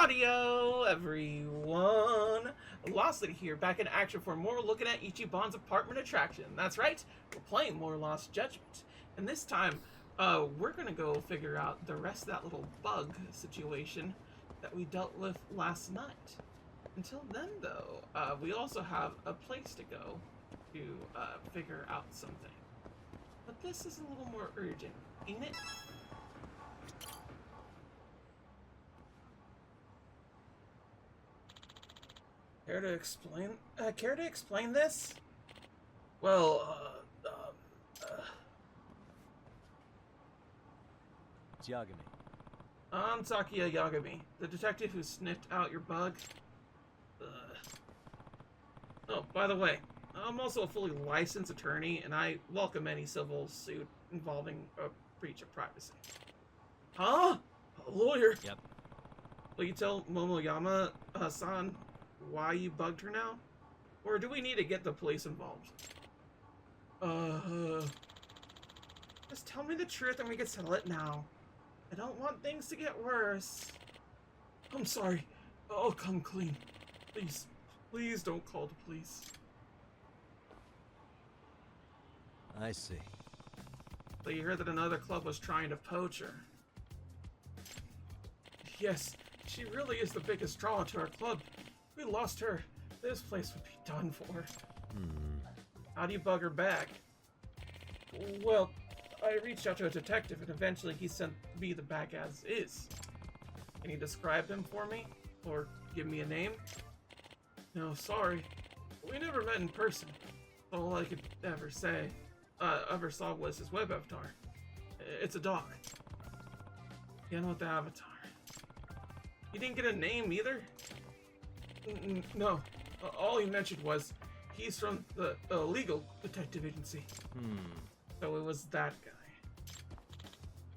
Audio, everyone! Velocity here, back in action for more looking at Ichiban's apartment attraction. That's right, we're playing more Lost Judgment. And this time, we're gonna go figure out the rest of that little bug situation that we dealt with last night. Until then, though, we also have a place to go to figure out something. But this is a little more urgent, ain't it? Care to explain this? Well, It's Yagami. I'm Sakia Yagami, the detective who sniffed out your bug. Oh, by the way, I'm also a fully licensed attorney, and I welcome any civil suit involving a breach of privacy. Huh? A lawyer? Yep. Will you tell Momoyama-san why you bugged her now? Or do we need to get the police involved? Just tell me the truth and we can settle it now. I don't want things to get worse. I'm sorry. I'll come clean. Please, please don't call the police. I see. So you heard that another club was trying to poach her. Yes, she really is the biggest draw to our club. If we lost her, this place would be done for. How do you bug her back? Well, I reached out to a detective and eventually he sent me the back as is. Can you describe him for me? Or give me a name? No, sorry. We never met in person. All I could ever saw was his web avatar. It's a dog. Again with the avatar. You didn't get a name either? No. All he mentioned was he's from the legal detective agency. So it was that guy.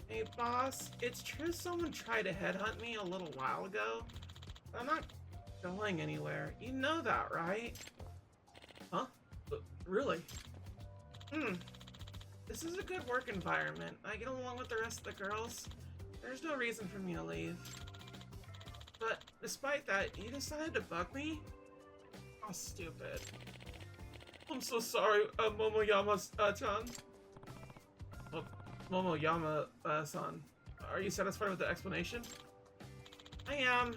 Hey boss, it's true someone tried to headhunt me a little while ago. I'm not going anywhere. You know that, right? Huh? Really? This is a good work environment. I get along with the rest of the girls. There's no reason for me to leave. But despite that, you decided to bug me? Oh, stupid. I'm so sorry, Momoyama-chan. Momoyama-san. Are you satisfied with the explanation? I am.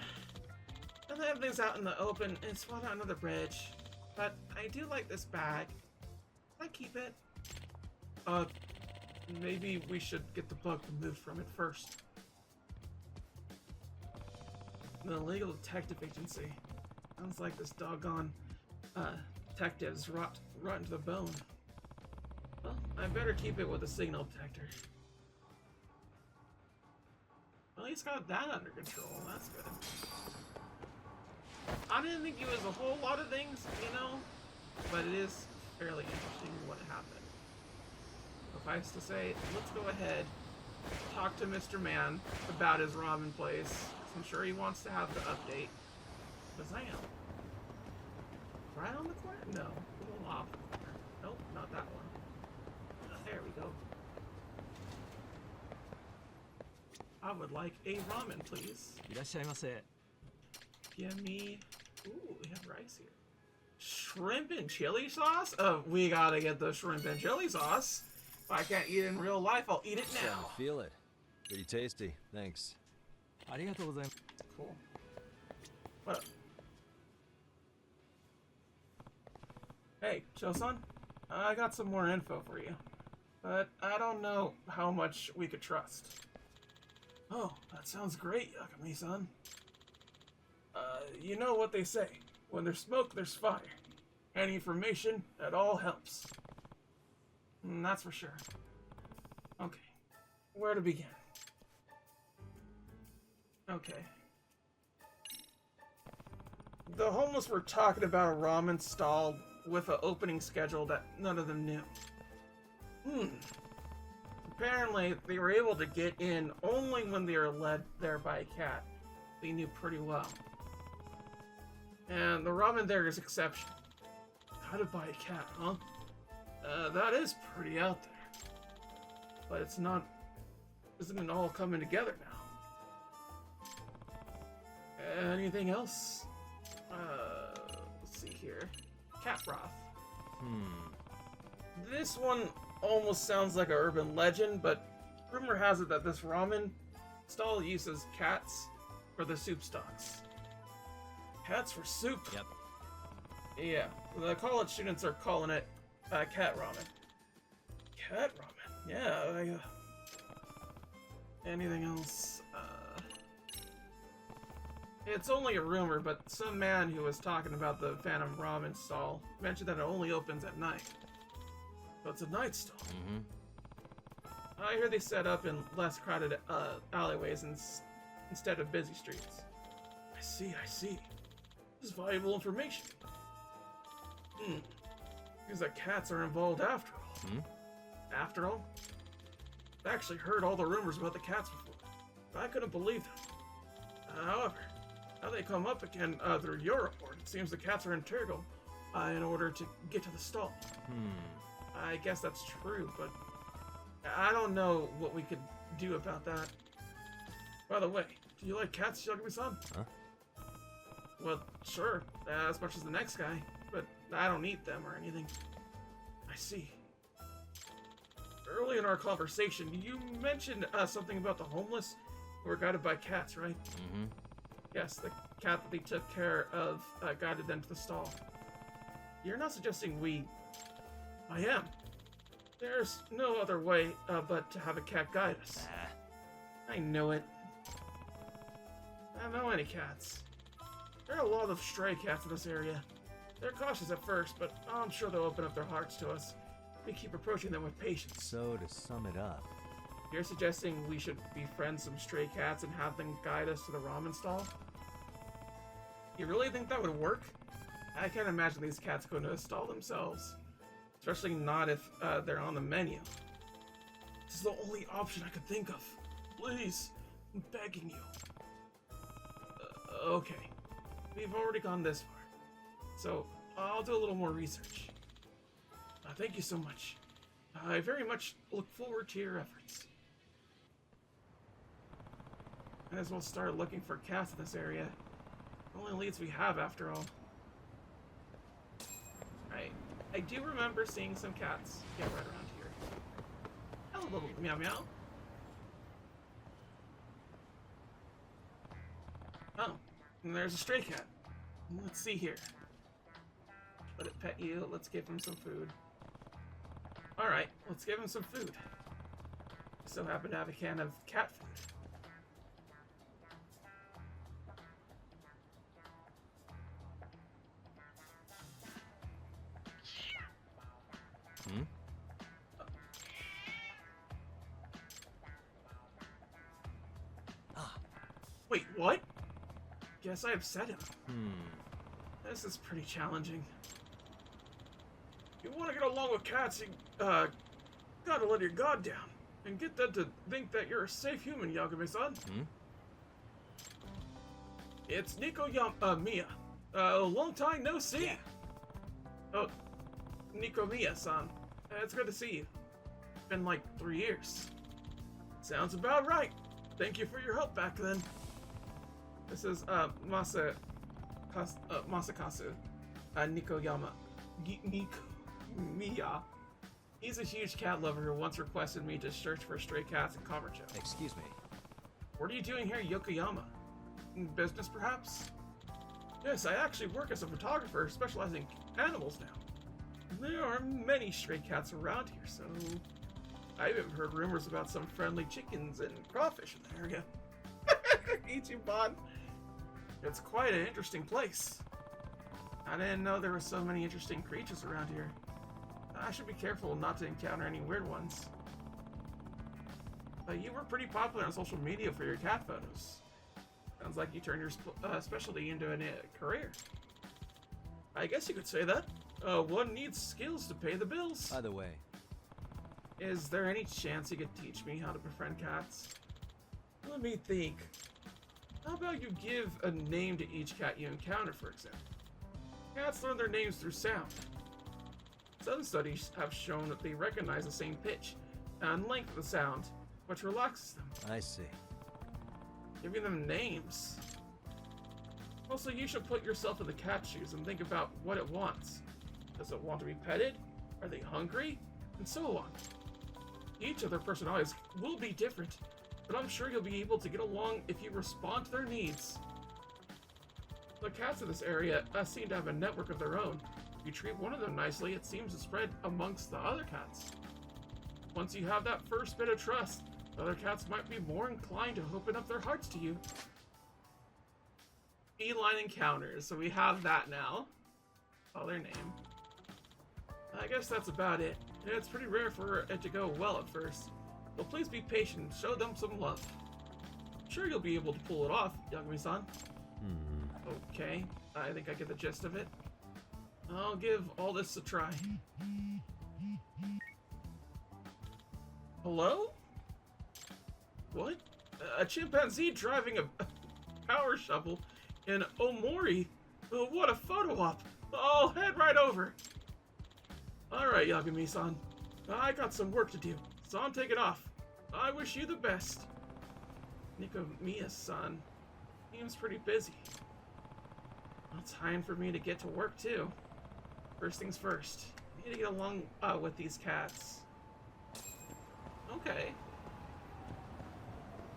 Now that everything's out in the open, it's water under the bridge. But I do like this bag. Can I keep it? Maybe we should get the bug removed from it first. The legal detective agency. Sounds like this doggone detective's rotten to the bone. Well, I better keep it with a signal detector. Well, he's got that under control. That's good. I didn't think it was a whole lot of things, you know, but it is fairly interesting what happened. Suffice to say, let's go ahead, talk to Mr. Man about his ramen place. I'm sure he wants to have the update. Because I am. Right on the corner? No. A little off the corner. Nope, not that one. There we go. I would like a ramen, please. いらっしゃいませ. Give me... Ooh, we have rice here. Shrimp and chili sauce? We gotta get the shrimp and chili sauce. If I can't eat it in real life, I'll eat it Starting now. to feel it. Pretty tasty. Thanks. ありがとうございます. Cool. What up? Hey, Chosun, I got some more info for you, but I don't know how much we could trust. Oh, that sounds great, Yagami-san. You know what they say, when there's smoke, there's fire. Any information at all helps. That's for sure. Okay, where to begin? Okay. The homeless were talking about a ramen stall with an opening schedule that none of them knew. Apparently, they were able to get in only when they were led there by a cat they knew pretty well. And the ramen there is exceptional. Guided by a cat, huh? That is pretty out there. But it's not... Isn't it all coming together now? Anything else? Let's see here. Cat broth. This one almost sounds like an urban legend, but rumor has it that this ramen stall uses cats for the soup stocks. Cats for soup? Yep. Yeah, the college students are calling it cat ramen. Cat ramen? Yeah, anything else? It's only a rumor, but some man who was talking about the Phantom Ramen stall mentioned that it only opens at night. So it's a night stall. I hear they set up in less crowded alleyways instead of busy streets. I see. This is valuable information. Because the cats are involved after all. After all? I've actually heard all the rumors about the cats before, but I couldn't believe them. However, now they come up again through your report. It seems the cats are integral in order to get to the stall. I guess that's true, but I don't know what we could do about that. By the way, do you like cats, Yagami-san? Huh? Well, sure, as much as the next guy, but I don't eat them or anything. I see. Early in our conversation, you mentioned something about the homeless who were guided by cats, right? Yes, the cat that they took care of guided them to the stall. You're not suggesting we... I am. There's no other way but to have a cat guide us. I know it. I don't know any cats. There are a lot of stray cats in this area. They're cautious at first, but I'm sure they'll open up their hearts to us. We keep approaching them with patience. So, to sum it up... You're suggesting we should befriend some stray cats and have them guide us to the ramen stall? You really think that would work? I can't imagine these cats going to a stall themselves. Especially not if they're on the menu. This is the only option I could think of. Please, I'm begging you. Okay, we've already gone this far. So, I'll do a little more research. Thank you so much. I very much look forward to your efforts. Might as well start looking for cats in this area. Only leads we have, after all. I do remember seeing some cats get right around here. Hello, little meow meow. Oh, and there's a stray cat. Let's see here. Let it pet you. Let's give him some food. Alright, let's give him some food. So happen to have a can of cat food. Wait, what? Guess I upset him. This is pretty challenging. You want to get along with cats, you gotta let your guard down. And get them to think that you're a safe human, Yagami-san. It's Mia. Long time no see. Yeah. Oh, Mia-san. It's good to see you. Been like 3 years. Sounds about right. Thank you for your help back then. This is Masakazu Miya. He's a huge cat lover who once requested me to search for stray cats in Kamurocho. Excuse me. What are you doing here, Yokoyama? In business, perhaps? Yes, I actually work as a photographer specializing in animals now. There are many stray cats around here, so I even heard rumors about some friendly chickens and crawfish in the area. Ichiban. It's quite an interesting place. I didn't know there were so many interesting creatures around here. I should be careful not to encounter any weird ones. But you were pretty popular on social media for your cat photos. Sounds like you turned your specialty into a career. I guess you could say that. One needs skills to pay the bills. By the way, is there any chance you could teach me how to befriend cats? Let me think. How about you give a name to each cat you encounter, for example? Cats learn their names through sound. Some studies have shown that they recognize the same pitch and length of the sound, which relaxes them. I see. Giving them names. Also, you should put yourself in the cat's shoes and think about what it wants. Does it want to be petted? Are they hungry? And so on. Each of their personalities will be different, but I'm sure you'll be able to get along if you respond to their needs. The cats in this area seem to have a network of their own. If you treat one of them nicely, it seems to spread amongst the other cats. Once you have that first bit of trust, the other cats might be more inclined to open up their hearts to you. Feline encounters, so we have that now. Oh, their name. I guess that's about it. It's pretty rare for it to go well at first. But please be patient and show them some love. I'm sure you'll be able to pull it off, Yagami-san. Okay, I think I get the gist of it. I'll give all this a try. Hello? What? A chimpanzee driving a power shovel in Omori? Oh, what a photo op! I'll head right over. Alright, Yagami-san. I got some work to do, so I'm taking off. I wish you the best. Nikomiya-san seems pretty busy. Well, time for me to get to work, too. First things first. I need to get along with these cats. Okay.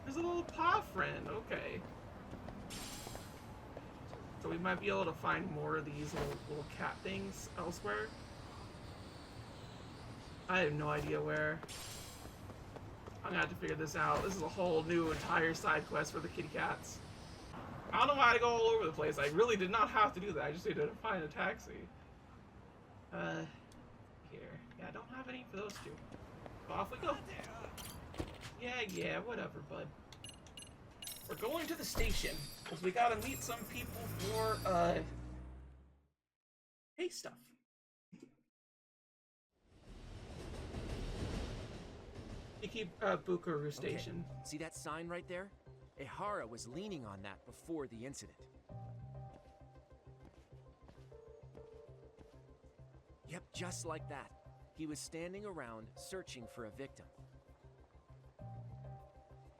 There's a little paw friend. Okay. So we might be able to find more of these little cat things elsewhere. I have no idea where. I'm gonna have to figure this out. This is a whole new entire side quest for the kitty cats. I don't know why I go all over the place. I really did not have to do that. I just needed to find a taxi. Here. Yeah, I don't have any for those two. Off we go. Yeah, whatever, bud. We're going to the station, because we gotta meet some people for, hey stuff. Ikebukuro Station. Okay. See that sign right there? Ehara was leaning on that before the incident. Yep, just like that. He was standing around searching for a victim.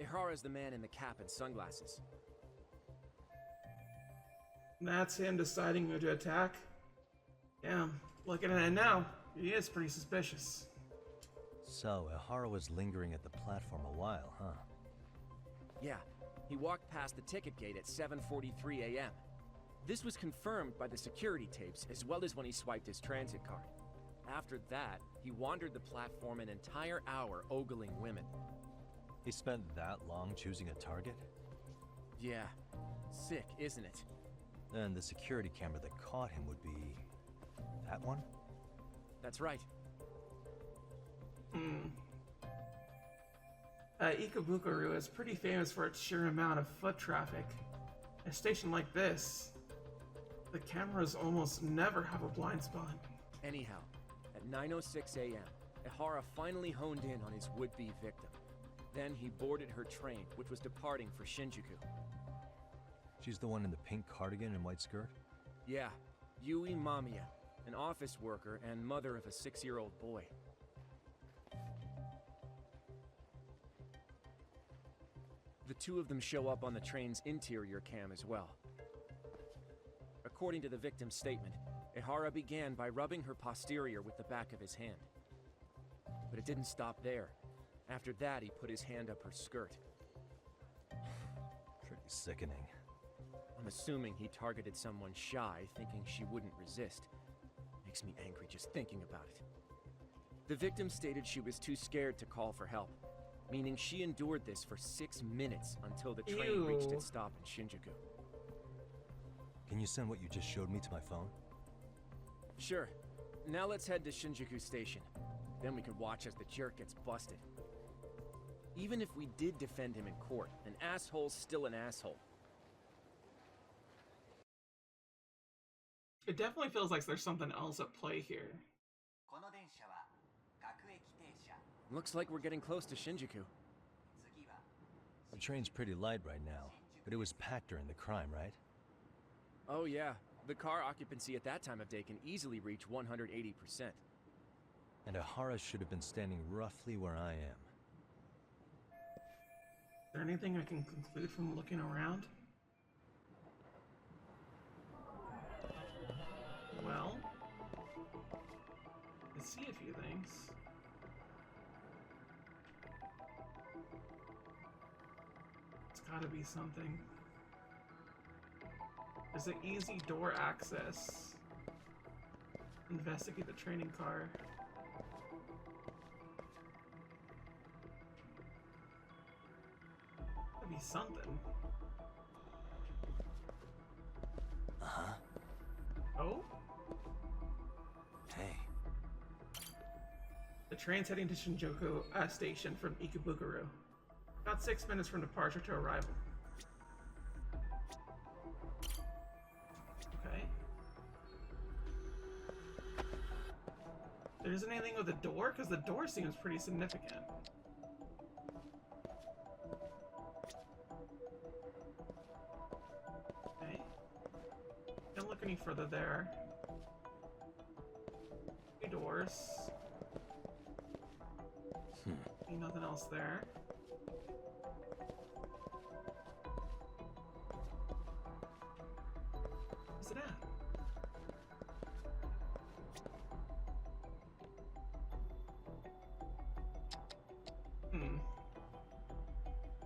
Ehara's the man in the cap and sunglasses. That's him deciding who to attack? Yeah, looking at it now, he is pretty suspicious. So, Ehara was lingering at the platform a while, huh? Yeah, he walked past the ticket gate at 7:43 a.m. This was confirmed by the security tapes as well as when he swiped his transit card. After that, he wandered the platform an entire hour ogling women. He spent that long choosing a target? Yeah, sick, isn't it? Then the security camera that caught him would be... that one? That's right. Ikebukuro is pretty famous for its sheer amount of foot traffic. A station like this, the cameras almost never have a blind spot. Anyhow, at 9:06 a.m., Ehara finally honed in on his would-be victim. Then he boarded her train, which was departing for Shinjuku. She's the one in the pink cardigan and white skirt? Yeah, Yui Mamiya, an office worker and mother of a 6-year-old boy. The two of them show up on the train's interior cam as well. According to the victim's statement, Ehara began by rubbing her posterior with the back of his hand. But it didn't stop there. After that, he put his hand up her skirt. Pretty sickening. I'm assuming he targeted someone shy, thinking she wouldn't resist. Makes me angry just thinking about it. The victim stated she was too scared to call for help, meaning she endured this for 6 minutes until the train reached its stop in Shinjuku. Can you send what you just showed me to my phone? Sure. Now let's head to Shinjuku Station. Then we can watch as the jerk gets busted. Even if we did defend him in court, an asshole's still an asshole. It definitely feels like there's something else at play here. Looks like we're getting close to Shinjuku. The train's pretty light right now, but it was packed during the crime, right? Oh yeah, the car occupancy at that time of day can easily reach 180%. And Ehara should have been standing roughly where I am. Is there anything I can conclude from looking around? see a few things. It's gotta be something. There's an easy door access. Investigate the training car. Could be something. Uh-huh. Oh? Hey. The train's heading to Shinjuku Station from Ikebukuro. About 6 minutes from departure to arrival. Okay. There isn't anything with the door? Because the door seems pretty significant. Okay. Don't look any further there. Two doors. Ain't nothing else there. Where's it at?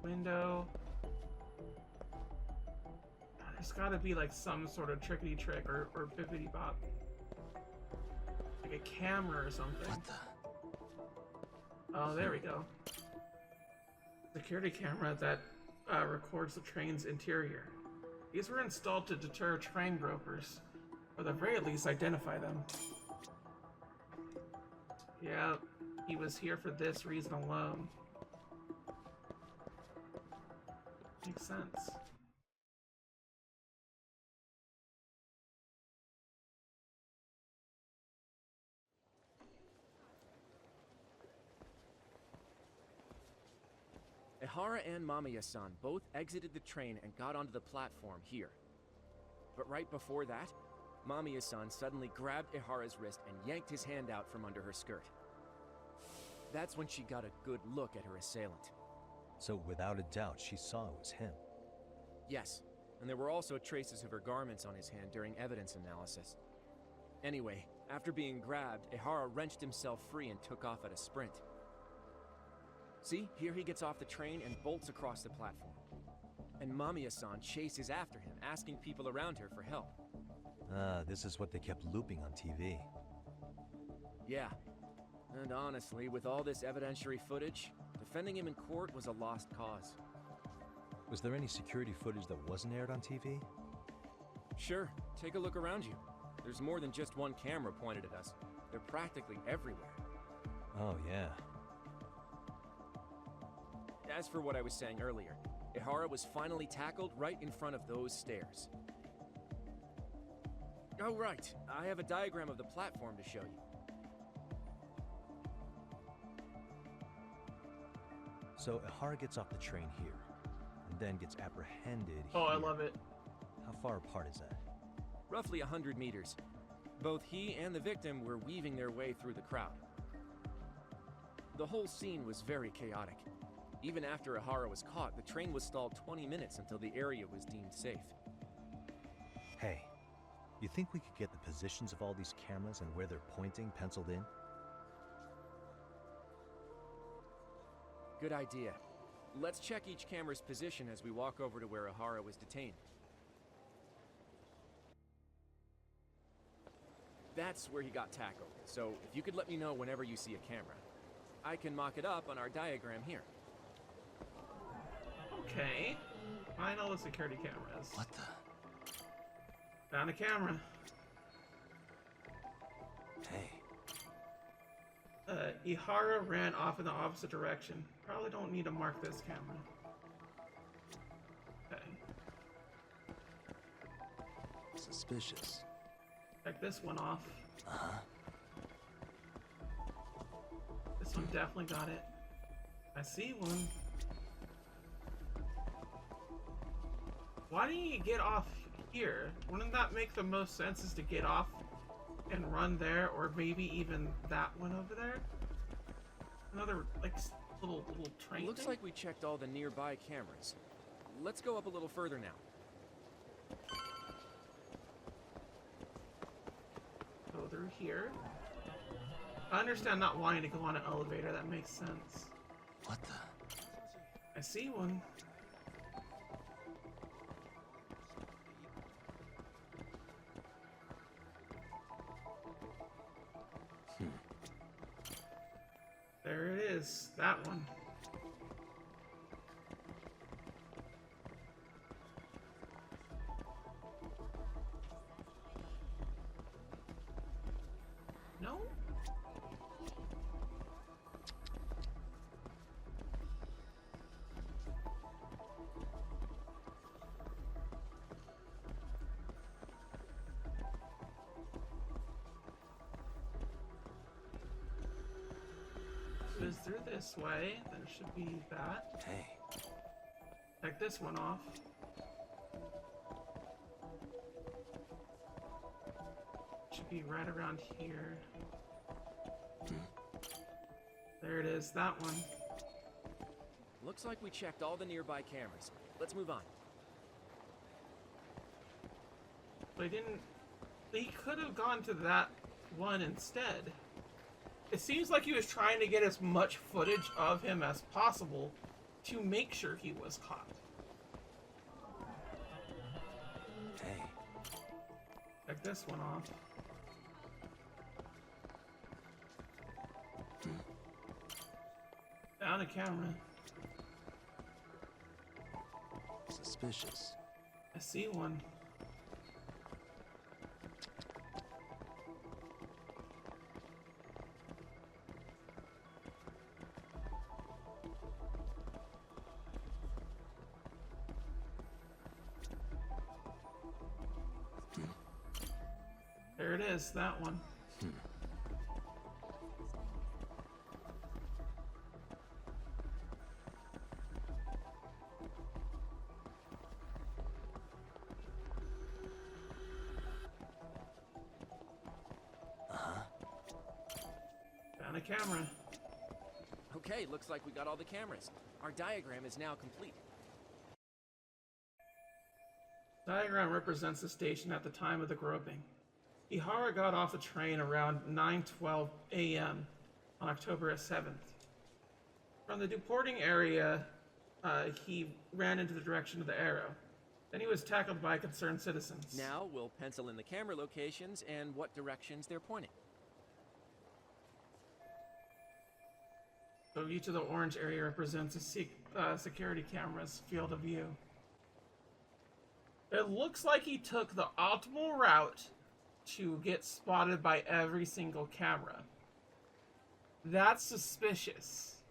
Window. There's gotta be like some sort of trickety trick or bippity bop. Like a camera or something. What the? Oh, there we go. Security camera that records the train's interior. These were installed to deter train gropers, or at the very least identify them. Yeah, he was here for this reason alone. Makes sense. Ehara and Mamiya-san both exited the train and got onto the platform here. But right before that, Mamiya-san suddenly grabbed Ehara's wrist and yanked his hand out from under her skirt. That's when she got a good look at her assailant. So without a doubt, she saw it was him. Yes, and there were also traces of her garments on his hand during evidence analysis. Anyway, after being grabbed, Ehara wrenched himself free and took off at a sprint. See, here he gets off the train and bolts across the platform. And Mamiya-san chases after him, asking people around her for help. Ah, this is what they kept looping on TV. Yeah. And honestly, with all this evidentiary footage, defending him in court was a lost cause. Was there any security footage that wasn't aired on TV? Sure, take a look around you. There's more than just one camera pointed at us. They're practically everywhere. Oh, yeah. As for what I was saying earlier, Ehara was finally tackled right in front of those stairs. Oh, right. I have a diagram of the platform to show you. So Ehara gets off the train here, and then gets apprehended Oh, I here. love it. How far apart is that? Roughly 100 meters. Both he and the victim were weaving their way through the crowd. The whole scene was very chaotic. Even after Ehara was caught, the train was stalled 20 minutes until the area was deemed safe. Hey, you think we could get the positions of all these cameras and where they're pointing penciled in? Good idea. Let's check each camera's position as we walk over to where Ehara was detained. That's where he got tackled, so if you could let me know whenever you see a camera. I can mock it up on our diagram here. Okay. Find all the security cameras. What the? Found a camera. Hey. Ehara ran off in the opposite direction. Probably don't need to mark this camera. Okay. Suspicious. Check this one off. Uh-huh. This one definitely got it. I see one. Why didn't you get off here? Wouldn't that make the most sense is to get off and run there, or maybe even that one over there? Another, like, little train Looks thing? like we checked all the nearby cameras. Let's go up a little further now. Go through here. I understand not wanting to go on an elevator. That makes sense. What the? I see one. There it is. That one. No? If it was through this way, then it should be that. Hey. Check this one off. Should be right around here. There it is, that one. Looks like we checked all the nearby cameras. Let's move on. They didn't... They could have gone to that one instead. It seems like he was trying to get as much footage of him as possible to make sure he was caught. Hey. Check this one off. Down a camera. Suspicious. I see one. There it is, that one. Found a camera. Okay, looks like we got all the cameras. Our diagram is now complete. Diagram represents the station at the time of the groping. Ehara got off the train around 9:12 a.m. on October 7th. From the deporting area, he ran into the direction of the arrow. Then he was tackled by concerned citizens. Now we'll pencil in the camera locations and what directions they're pointing. So each of the orange area represents a security camera's field of view. It looks like he took the optimal route to get spotted by every single camera. That's suspicious.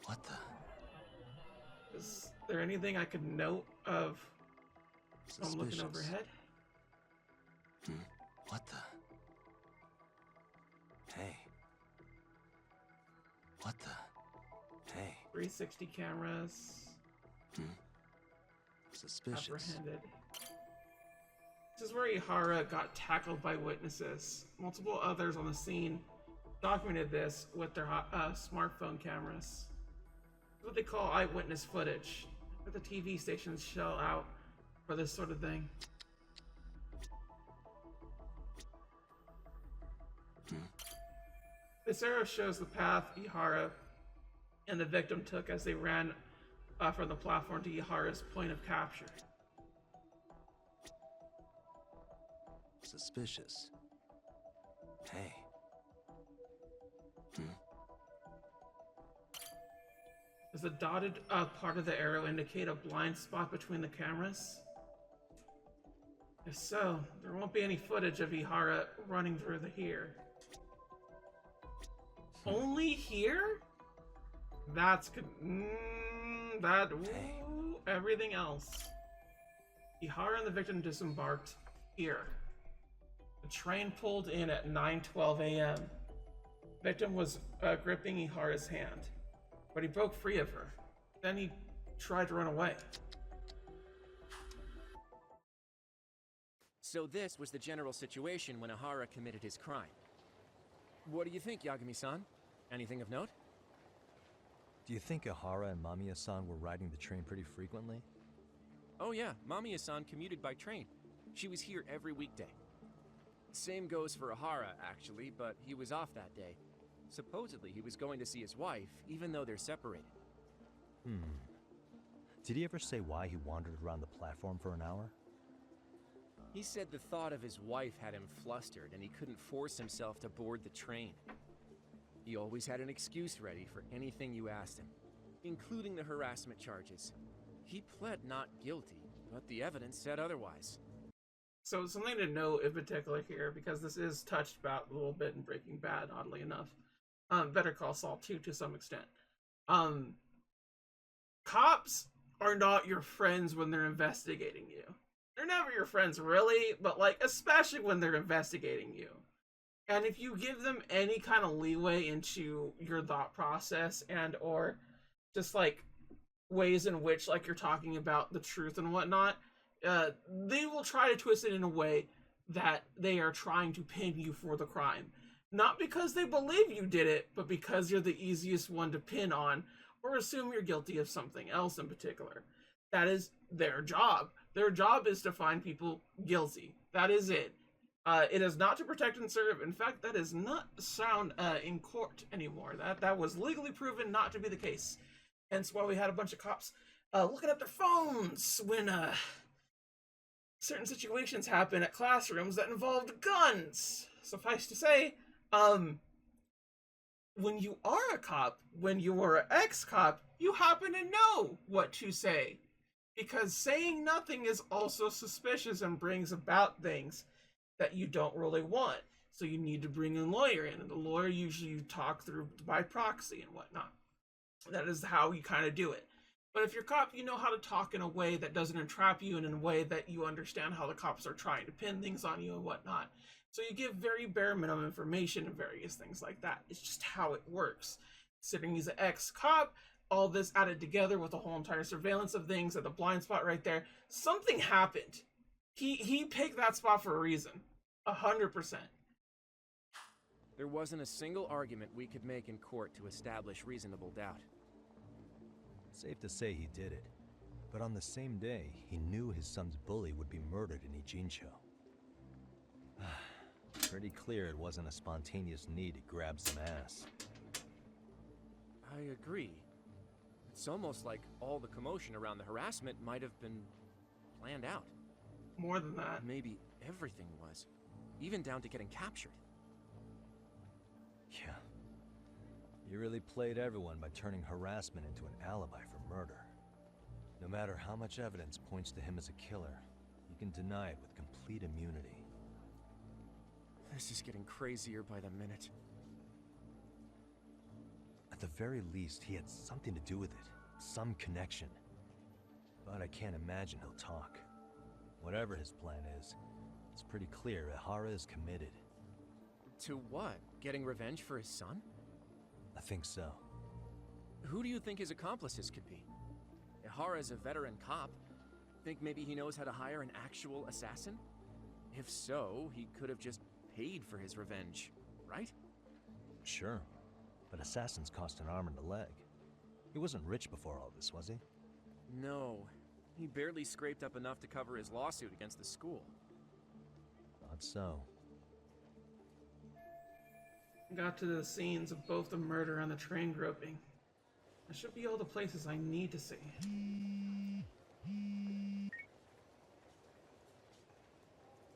What the? Is there anything I could note of I'm looking Suspicious. overhead? What the? Hey. What the? Hey. 360 cameras. Suspicious. Apprehended. This is where Ehara got tackled by witnesses. Multiple others on the scene documented this with their smartphone cameras. It's what they call eyewitness footage. But the TV stations shell out for this sort of thing. This arrow shows the path Ehara and the victim took as they ran from the platform to Ehara's point of capture. Suspicious. Hey. Does the dotted part of the arrow indicate a blind spot between the cameras? If so, there won't be any footage of Ehara running through here. Only here? That's good. Everything else. Ehara and the victim disembarked here. The train pulled in at 9:12 a.m. Victim was gripping Ihara's hand, but he broke free of her. Then he tried to run away. So this was the general situation when Ehara committed his crime. What do you think, Yagami-san? Anything of note? Do you think Ehara and Mamiya-san were riding the train pretty frequently? Oh yeah, Mamiya-san commuted by train. She was here every weekday. Same goes for Ehara, actually, but he was off that day. Supposedly, he was going to see his wife, even though they're separated. Did he ever say why he wandered around the platform for an hour? He said the thought of his wife had him flustered, and he couldn't force himself to board the train. He always had an excuse ready for anything you asked him, including the harassment charges. He pled not guilty, but the evidence said otherwise. So something to note in particular here, because this is touched about a little bit in Breaking Bad, oddly enough. Better Call Saul too, to some extent. Cops are not your friends when they're investigating you. They're never your friends, really, but like, especially when they're investigating you. And if you give them any kind of leeway into your thought process and or just like ways in which like you're talking about the truth and whatnot, they will try to twist it in a way that they are trying to pin you for the crime. Not because they believe you did it, but because you're the easiest one to pin on or assume you're guilty of something else in particular. That is their job. Their job is to find people guilty. That is it. It is not to protect and serve. In fact, that is not sound in court anymore. That was legally proven not to be the case. Hence why we had a bunch of cops looking at their phones when certain situations happen at classrooms that involved guns. Suffice to say, when you are a cop, when you are an ex-cop, you happen to know what to say. Because saying nothing is also suspicious and brings about things that you don't really want. So you need to bring a lawyer in, and the lawyer usually you talk through by proxy and whatnot. That is how you kind of do it. But if you're a cop, you know how to talk in a way that doesn't entrap you and in a way that you understand how the cops are trying to pin things on you and whatnot. So you give very bare minimum information and various things like that. It's just how it works. Considering he's an ex-cop, all this added together with the whole entire surveillance of things at the blind spot right there, something happened. He picked that spot for a reason. 100%. There wasn't a single argument we could make in court to establish reasonable doubt. Safe to say he did it. But on the same day, he knew his son's bully would be murdered in Ijincho. Pretty clear it wasn't a spontaneous need to grab some ass. I agree. It's almost like all the commotion around the harassment might have been planned out. More than that. Maybe everything was. Even down to getting captured. Yeah. You really played everyone by turning harassment into an alibi for murder. No matter how much evidence points to him as a killer, you can deny it with complete immunity. This is getting crazier by the minute. At the very least, he had something to do with it. Some connection. But I can't imagine he'll talk. Whatever his plan is, it's pretty clear Ehara is committed. To what? Getting revenge for his son? I think so. Who do you think his accomplices could be? Ehara is a veteran cop. Think maybe he knows how to hire an actual assassin? If so, he could have just paid for his revenge, right? Sure. But assassins cost an arm and a leg. He wasn't rich before all this, was he? No. He barely scraped up enough to cover his lawsuit against the school. Thought so. Got to the scenes of both the murder and the train groping. That should be all the places I need to see.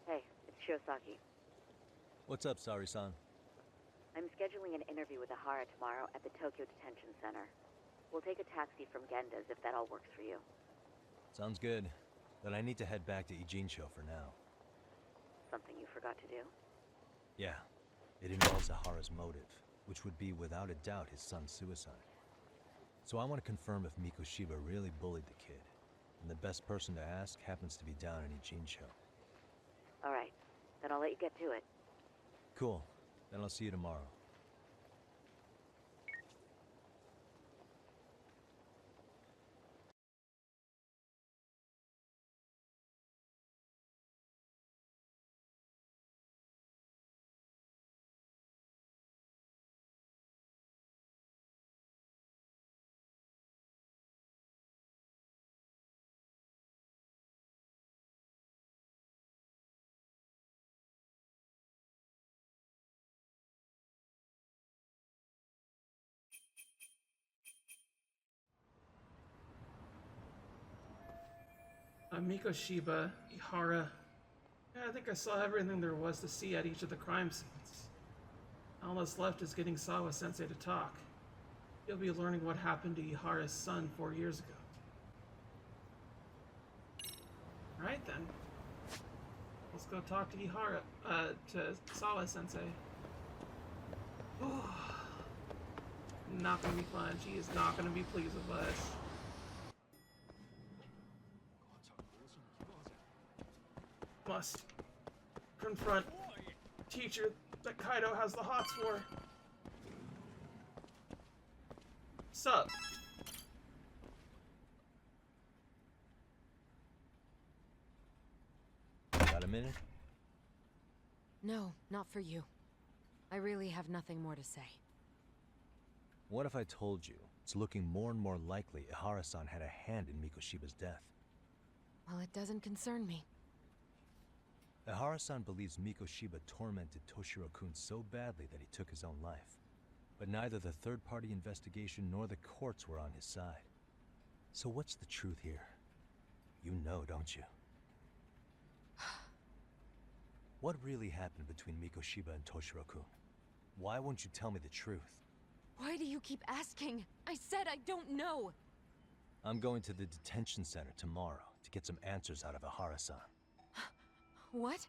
Hey, it's Shiosaki. What's up, Sari-san? I'm scheduling an interview with Ehara tomorrow at the Tokyo Detention Center. We'll take a taxi from Genda's if that all works for you. Sounds good. Then I need to head back to Ijincho for now. Something you forgot to do? Yeah. It involves Ehara's motive, which would be without a doubt his son's suicide. So I want to confirm if Mikoshiba really bullied the kid. And the best person to ask happens to be down in Ijincho. Alright, then I'll let you get to it. Cool. Then I'll see you tomorrow. Mikoshiba, Ehara. Yeah, I think I saw everything there was to see at each of the crime scenes. All that's left is getting Sawa Sensei to talk. You'll be learning what happened to Ihara's son 4 years ago. Alright then. Let's go talk to Ehara, to Sawa Sensei. Not gonna be fun. She is not gonna be pleased with us. Must confront teacher that Kaido has the hots for. Sup? Got a minute? No, not for you. I really have nothing more to say. What if I told you it's looking more and more likely Ehara-san had a hand in Mikoshiba's death? Well, it doesn't concern me. Ehara-san believes Mikoshiba tormented Toshiro-kun so badly that he took his own life. But neither the third-party investigation nor the courts were on his side. So what's the truth here? You know, don't you? What really happened between Mikoshiba and Toshiro-kun? Why won't you tell me the truth? Why do you keep asking? I said I don't know! I'm going to the detention center tomorrow to get some answers out of Ehara-san. What?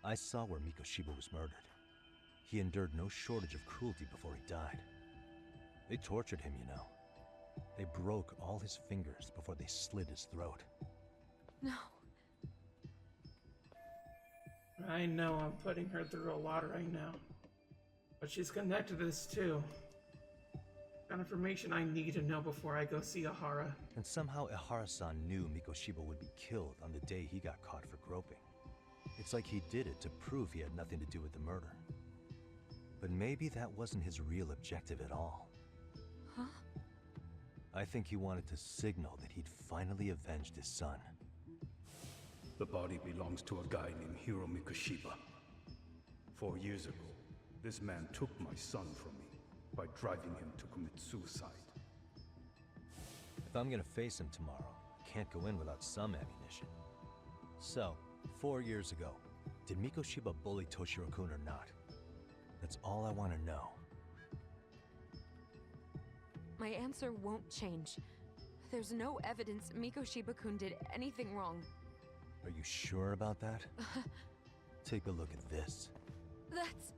I saw where Mikoshiba was murdered. He endured no shortage of cruelty before he died. They tortured him, you know. They broke all his fingers before they slit his throat. No. I know I'm putting her through a lot right now. But she's connected to this too. Got information I need to know before I go see Ehara. And somehow Ehara-san knew Mikoshiba would be killed on the day he got caught for groping. It's like he did it to prove he had nothing to do with the murder. But maybe that wasn't his real objective at all. Huh? I think he wanted to signal that he'd finally avenged his son. The body belongs to a guy named Hiro Mikoshiba. 4 years ago, this man took my son from me by driving him to commit suicide. If I'm gonna face him tomorrow, I can't go in without some ammunition. So, 4 years ago, did Mikoshiba bully Toshiro-kun or not? That's all I want to know. My answer won't change. There's no evidence Mikoshiba-kun did anything wrong. Are you sure about that? Take a look at this. That's...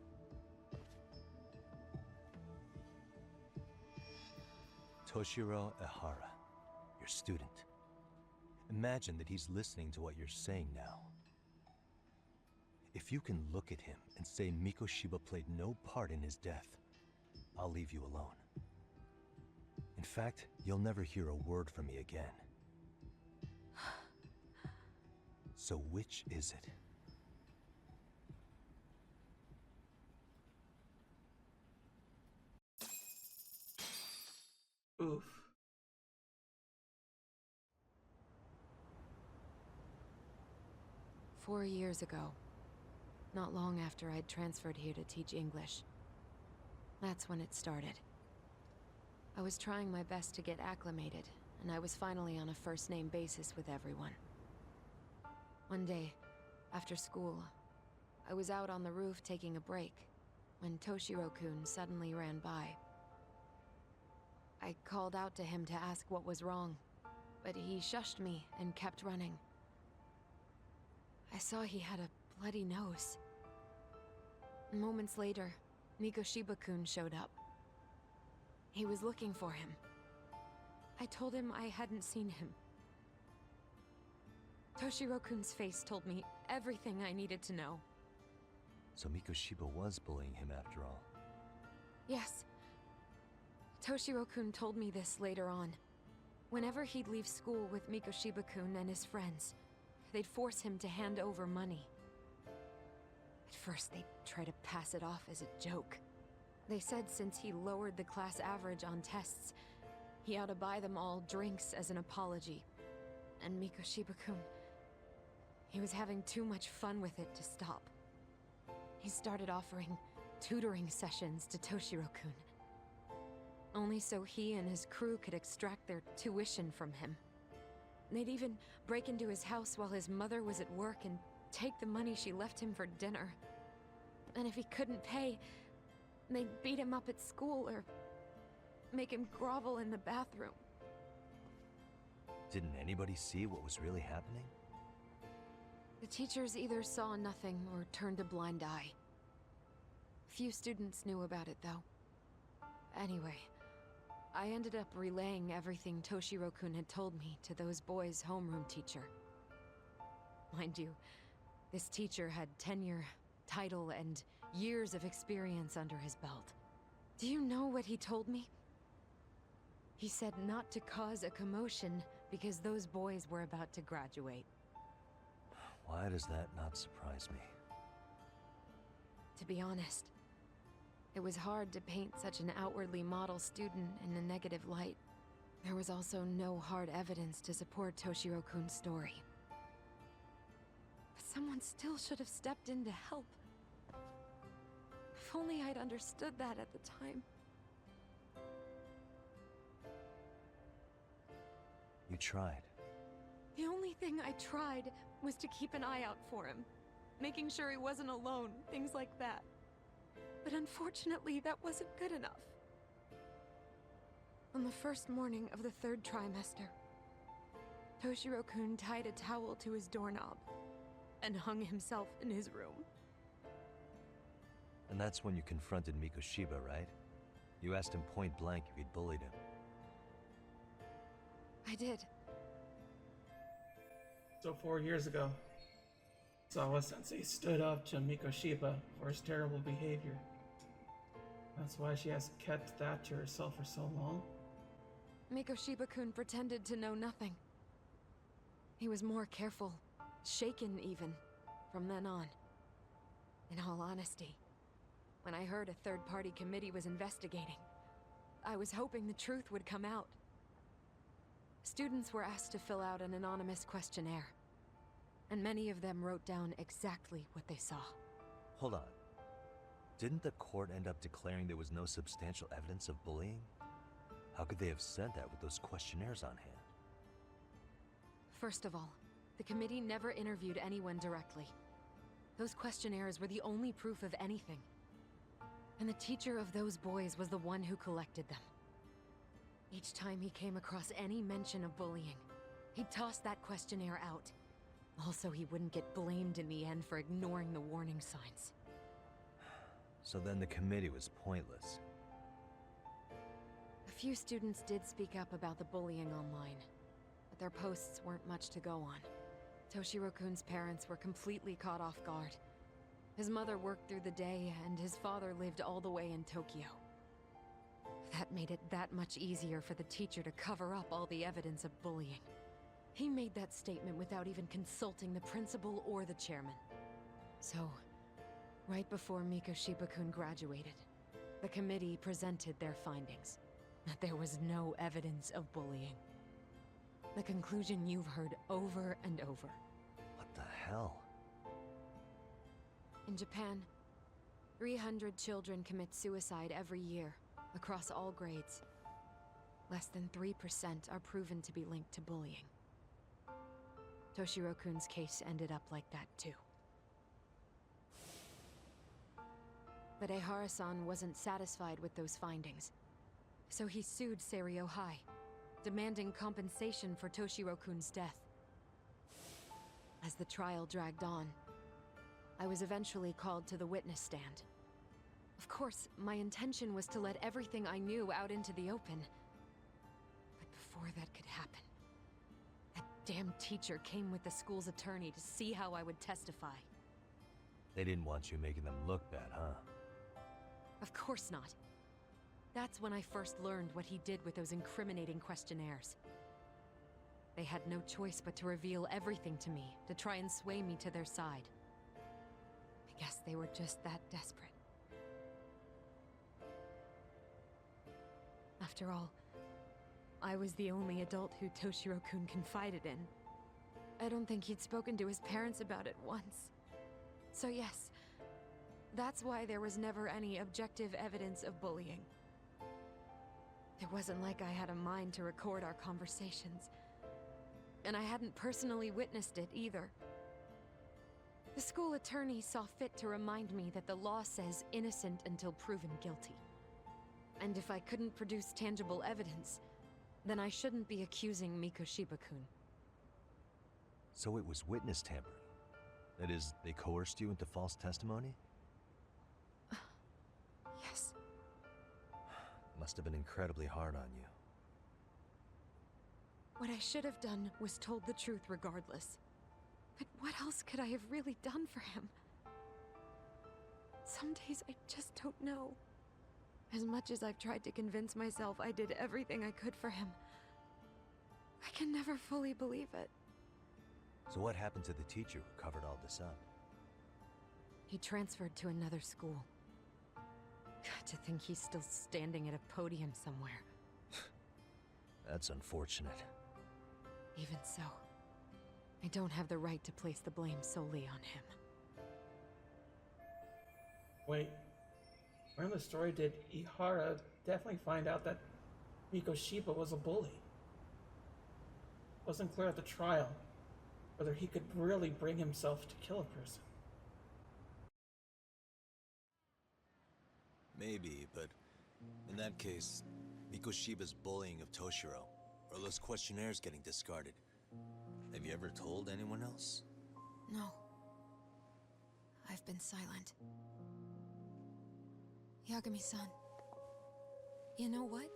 Toshiro Ehara, your student. Imagine that he's listening to what you're saying now. If you can look at him and say Mikoshiba played no part in his death, I'll leave you alone. In fact, you'll never hear a word from me again. So which is it? Oof. "4 years ago. Not long after I'd transferred here to teach English. That's when it started. I was trying my best to get acclimated, and I was finally on a first-name basis with everyone. One day, after school, I was out on the roof taking a break, when Toshiro-kun suddenly ran by. I called out to him to ask what was wrong, but he shushed me and kept running. I saw he had a bloody nose. Moments later, Mikoshiba-kun showed up. He was looking for him. I told him I hadn't seen him. Toshiro-kun's face told me everything I needed to know. So Mikoshiba was bullying him after all. Yes. Toshiro-kun told me this later on. Whenever he'd leave school with Mikoshiba-kun and his friends, they'd force him to hand over money. At first, they'd try to pass it off as a joke. They said since he lowered the class average on tests, he ought to buy them all drinks as an apology. And Mikoshiba-kun, he was having too much fun with it to stop. He started offering tutoring sessions to Toshiro-kun. Only so he and his crew could extract their tuition from him. They'd even break into his house while his mother was at work and take the money she left him for dinner. And if he couldn't pay, they'd beat him up at school or make him grovel in the bathroom. Didn't anybody see what was really happening? The teachers either saw nothing or turned a blind eye. Few students knew about it, though. Anyway, I ended up relaying everything Toshiro-kun had told me to those boys' homeroom teacher. Mind you, this teacher had tenure, title, and years of experience under his belt. Do you know what he told me? He said not to cause a commotion because those boys were about to graduate. Why does that not surprise me? To be honest, it was hard to paint such an outwardly model student in a negative light. There was also no hard evidence to support Toshiro-kun's story. But someone still should have stepped in to help. If only I'd understood that at the time. You tried. The only thing I tried was to keep an eye out for him, making sure he wasn't alone, things like that. But unfortunately, that wasn't good enough. On the first morning of the 3rd trimester, Toshiro-kun tied a towel to his doorknob and hung himself in his room. And that's when you confronted Mikoshiba, right? You asked him point blank if he'd bullied him. I did. So 4 years ago, Sawa Sensei stood up to Mikoshiba for his terrible behavior. That's why she has kept that to herself for so long. Mikoshiba-kun pretended to know nothing. He was more careful, shaken even, from then on. In all honesty, when I heard a third-party committee was investigating, I was hoping the truth would come out. Students were asked to fill out an anonymous questionnaire, and many of them wrote down exactly what they saw. Hold on. Didn't the court end up declaring there was no substantial evidence of bullying? How could they have said that with those questionnaires on hand? First of all, the committee never interviewed anyone directly. Those questionnaires were the only proof of anything. And the teacher of those boys was the one who collected them. Each time he came across any mention of bullying, he'd toss that questionnaire out. Also, he wouldn't get blamed in the end for ignoring the warning signs. So then the committee was pointless. A few students did speak up about the bullying online, but their posts weren't much to go on. Toshiro-kun's parents were completely caught off guard. His mother worked through the day, and his father lived all the way in Tokyo. That made it that much easier for the teacher to cover up all the evidence of bullying. He made that statement without even consulting the principal or the chairman. So, right before Mikoshiba-kun graduated, the committee presented their findings, that there was no evidence of bullying. The conclusion you've heard over and over. What the hell? In Japan, 300 children commit suicide every year, across all grades. Less than 3% are proven to be linked to bullying. Toshiro-kun's case ended up like that too. But Ehara-san wasn't satisfied with those findings, so he sued Seiryo High, demanding compensation for Toshiro-kun's death. As the trial dragged on, I was eventually called to the witness stand. Of course, my intention was to let everything I knew out into the open. But before that could happen, that damn teacher came with the school's attorney to see how I would testify. They didn't want you making them look bad, huh? Of course not. That's when I first learned what he did with those incriminating questionnaires. They had no choice but to reveal everything to me, to try and sway me to their side. I guess they were just that desperate. After all, I was the only adult who Toshiro-kun confided in. I don't think he'd spoken to his parents about it once. So yes, that's why there was never any objective evidence of bullying. It wasn't like I had a mind to record our conversations. and I hadn't personally witnessed it either. The school attorney saw fit to remind me that the law says innocent until proven guilty. And if I couldn't produce tangible evidence, then I shouldn't be accusing Mikoshiba-kun. So it was witness tampering. That is, they coerced you into false testimony? Yes. Must have been incredibly hard on you. What I should have done was told the truth regardless. But what else could I have really done for him? Some days I just don't know. As much as I've tried to convince myself I did everything I could for him, I can never fully believe it. So what happened to the teacher who covered all this up? He transferred to another school. God, to think he's still standing at a podium somewhere. That's unfortunate. Even so, I don't have the right to place the blame solely on him. Wait, where in the story did Ehara definitely find out that Mikoshiba was a bully? Wasn't clear at the trial whether he could really bring himself to kill a person. Maybe, but in that case, Mikoshiba's bullying of Toshiro, or those questionnaires getting discarded. Have you ever told anyone else? No. I've been silent. Yagami-san. You know what?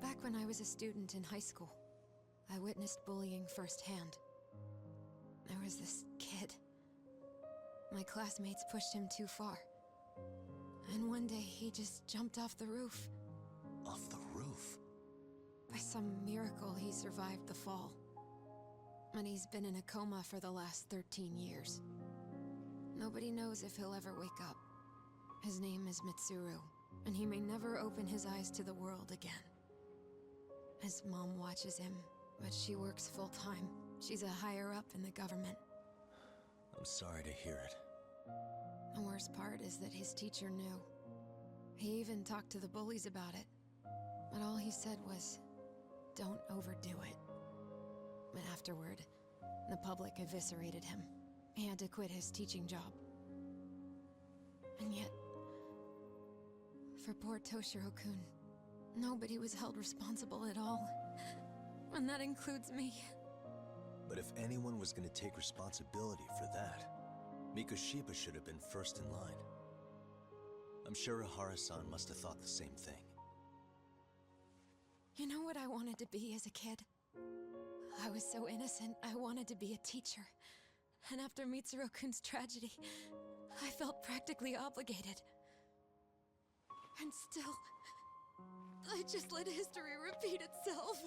Back when I was a student in high school, I witnessed bullying firsthand. There was this kid. My classmates pushed him too far. And one day he just jumped off the roof. Off the roof? By some miracle, he survived the fall. And he's been in a coma for the last 13 years. Nobody knows if he'll ever wake up. His name is Mitsuru, and he may never open his eyes to the world again. His mom watches him, but she works full-time. She's a higher-up in the government. I'm sorry to hear it. The worst part is that his teacher knew. He even talked to the bullies about it. But all he said was, don't overdo it. But afterward, the public eviscerated him. He had to quit his teaching job. And yet, for poor Toshiro-kun, nobody was held responsible at all. And that includes me. But if anyone was going to take responsibility for that, Mikoshiba should have been first in line. I'm sure Ehara-san must have thought the same thing. You know what I wanted to be as a kid? I was so innocent, I wanted to be a teacher. And after Mitsuru-kun's tragedy, I felt practically obligated. And still, I just let history repeat itself.